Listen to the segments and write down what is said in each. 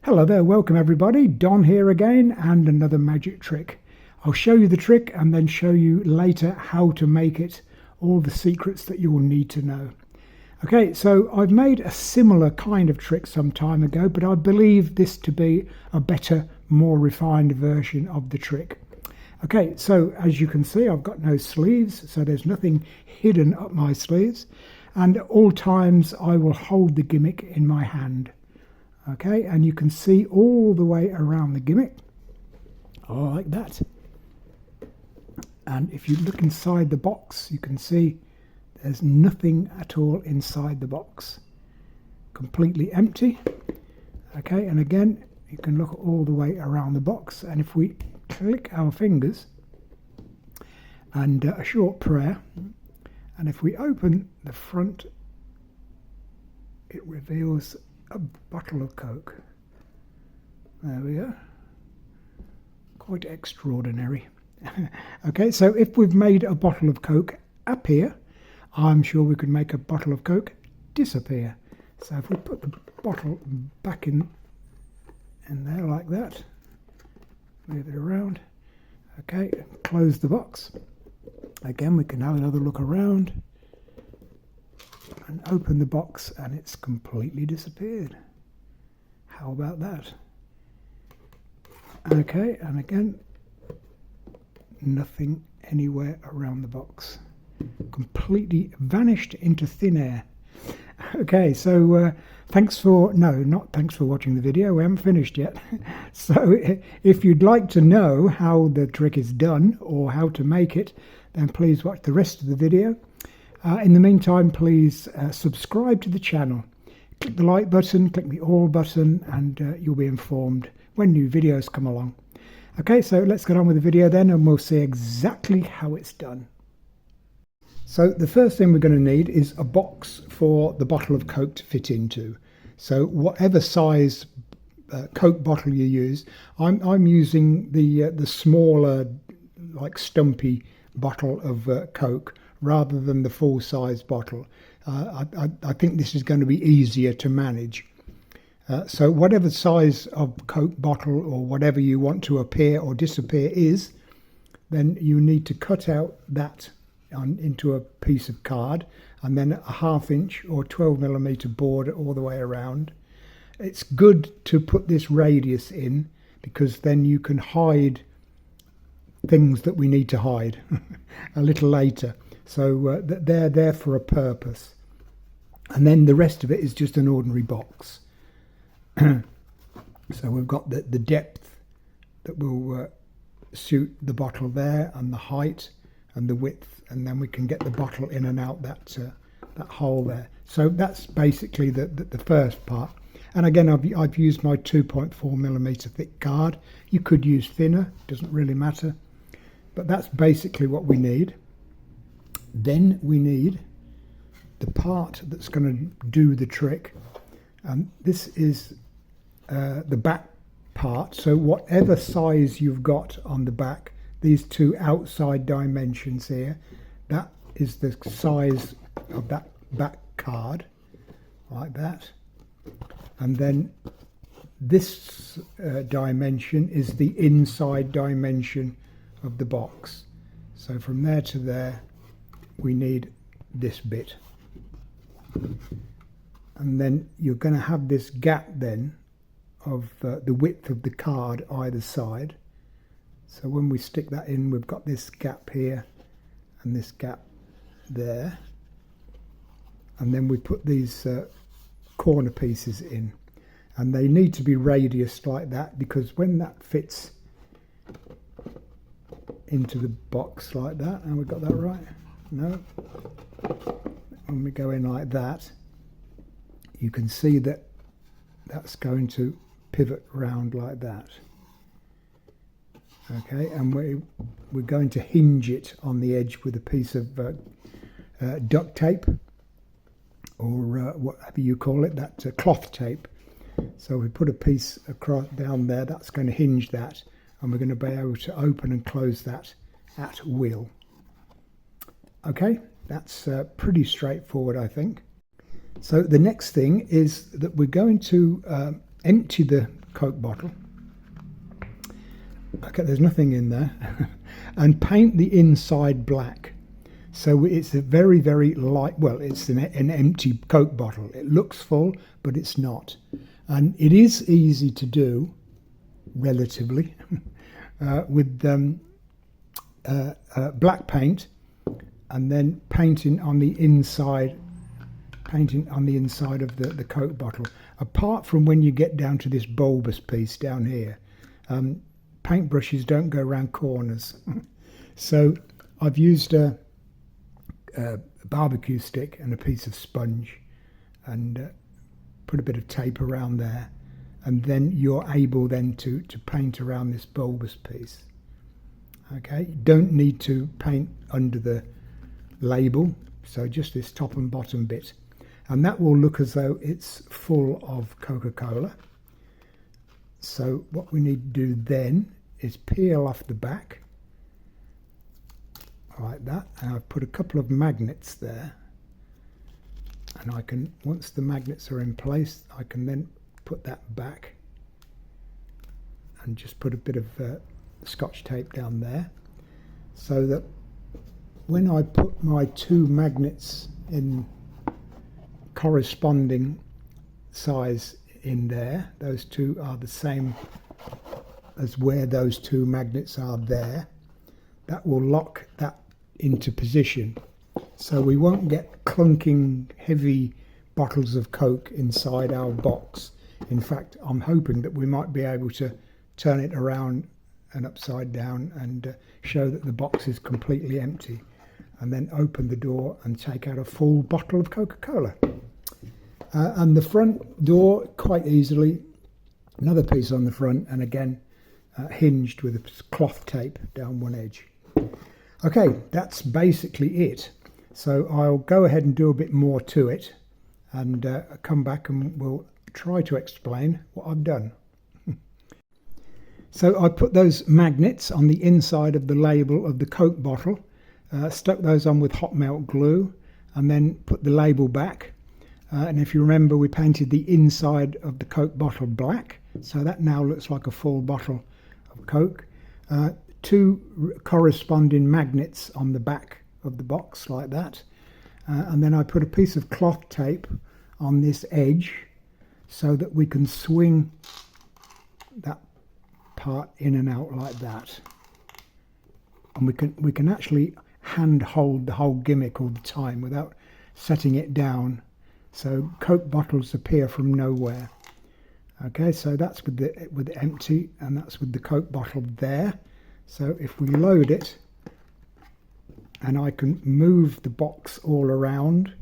Hello there, welcome everybody. Don here again and another magic trick. I'll show you the trick and then show you later how to make it, all the secrets that you will need to know. Okay, so I've made a similar kind of trick some time ago, but I believe this to be a better, more refined version of the trick. Okay, so as you can see, I've got no sleeves, so there's nothing hidden up my sleeves. And at all times I will hold the gimmick in my hand. Okay, and you can see all the way around the gimmick, like that. And if you look inside the box, you can see there's nothing at all inside the box. Completely empty. Okay, and again, you can look all the way around the box. And if we click our fingers and a short prayer, and if we open the front, it reveals a bottle of Coke. There we go. Quite extraordinary. Okay, so if we've made a bottle of Coke appear, I'm sure we could make a bottle of Coke disappear. So if we put the bottle back in there like that, move it around, okay, close the box. Again, we can have another look around and open the box, and it's completely disappeared. How about that? Okay, and again, nothing anywhere around the box. Completely vanished into thin air. Okay, so thanks for watching the video. We haven't finished yet. So if you'd like to know how the trick is done or how to make it, then please watch the rest of the video. In the meantime, please subscribe to the channel. Click the like button, click the all button, and you'll be informed when new videos come along. Okay, so let's get on with the video then, and we'll see exactly how it's done. So the first thing we're going to need is a box for the bottle of Coke to fit into. So whatever size Coke bottle you use, I'm using the smaller, like stumpy bottle of Coke, rather than the full-size bottle. I think this is going to be easier to manage. So whatever size of Coke bottle or whatever you want to appear or disappear is, then you need to cut out that into a piece of card, and then a 1/2 inch or 12mm border all the way around. It's good to put this radius in, because then you can hide things that we need to hide a little later. So they're there for a purpose. And then the rest of it is just an ordinary box. So we've got the depth that will suit the bottle there, and the height and the width, and then we can get the bottle in and out that hole there. So that's basically the first part. And again, I've used my 2.4mm thick card. You could use thinner, doesn't really matter. But that's basically what we need. Then we need the part that's going to do the trick, and this is the back part. So whatever size you've got on the back, these two outside dimensions here, that is the size of that back card, like that. And then this dimension is the inside dimension of the box. So from there to there, we need this bit. And then you're going to have this gap then of the width of the card either side. So when we stick that in, we've got this gap here and this gap there. And then we put these corner pieces in, and they need to be radiused like that, because when that fits into the box like that, and we've got that right? No. When we go in like that, you can see that that's going to pivot round like that. Okay, and we're going to hinge it on the edge with a piece of duct tape, or whatever you call it, that cloth tape. So we put a piece across down there, that's going to hinge that, and we're going to be able to open and close that at will. Okay, that's pretty straightforward, I think. So the next thing is that we're going to empty the Coke bottle. Okay, there's nothing in there. And paint the inside black. So it's a very, very light, well, it's an empty Coke bottle. It looks full, but it's not. And it is easy to do, relatively, with black paint, and then painting on the inside of the Coke bottle. Apart from when you get down to this bulbous piece down here, paintbrushes don't go around corners. So I've used a barbecue stick and a piece of sponge, and put a bit of tape around there, and then you're able then to paint around this bulbous piece. Okay, you don't need to paint under the label, so just this top and bottom bit, and that will look as though it's full of Coca-Cola. So what we need to do then is peel off the back like that, and I've put a couple of magnets there, and I can, once the magnets are in place, I can then put that back and just put a bit of Scotch tape down there, so that when I put my two magnets in corresponding size in there, those two are the same as where those two magnets are there, that will lock that into position, so we won't get clunking heavy bottles of Coke inside our box. In fact, I'm hoping that we might be able to turn it around and upside down and show that the box is completely empty, and then open the door and take out a full bottle of Coca-Cola. And the front door, quite easily, another piece on the front, and again hinged with a cloth tape down one edge. Okay, that's basically it. So I'll go ahead and do a bit more to it, and come back and we'll try to explain what I've done. So I put those magnets on the inside of the label of the Coke bottle, stuck those on with hot melt glue, and then put the label back. And if you remember, we painted the inside of the Coke bottle black, so that now looks like a full bottle of Coke. Two corresponding magnets on the back of the box like that, and then I put a piece of cloth tape on this edge so that we can swing that part in and out like that, and we can actually hand hold the whole gimmick all the time without setting it down, so Coke bottles appear from nowhere. Okay, so that's with the empty, and that's with the Coke bottle there. So if we load it, and I can move the box all around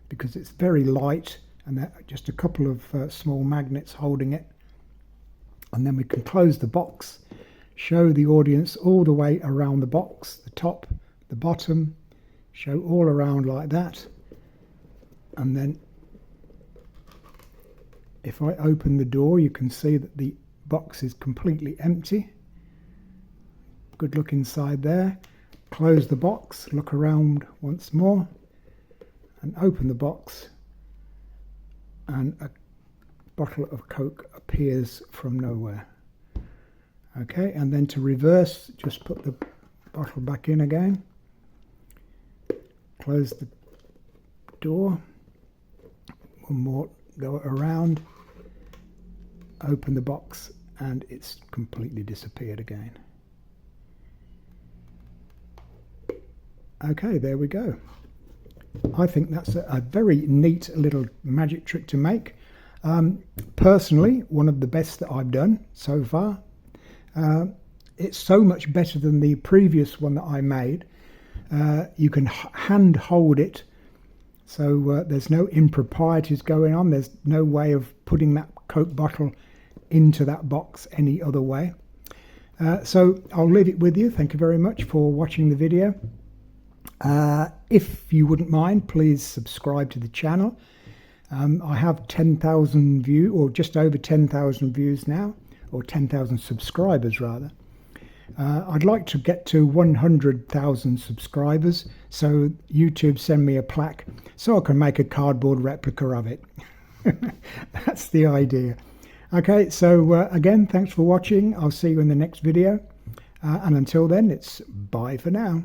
because it's very light, and there are just a couple of small magnets holding it, and then we can close the box, show the audience all the way around the box, the top, the bottom, show all around like that, and then if I open the door, you can see that the box is completely empty. Good look inside there. Close the box, look around once more, and open the box, and a bottle of Coke appears from nowhere. Okay, and then to reverse, just put the bottle back in again, close the door, one more, go around, open the box, and it's completely disappeared again. Okay, there we go. I think that's a very neat little magic trick to make. Personally, one of the best that I've done so far. It's so much better than the previous one that I made. You can hand hold it, so there's no improprieties going on. There's no way of putting that Coke bottle into that box any other way. So I'll leave it with you. Thank you very much for watching the video. If you wouldn't mind, please subscribe to the channel. I have 10,000 views, or just over 10,000 views now, or 10,000 subscribers rather. I'd like to get to 100,000 subscribers, so YouTube send me a plaque so I can make a cardboard replica of it. That's the idea. Okay, so again, thanks for watching. I'll see you in the next video. And until then, it's bye for now.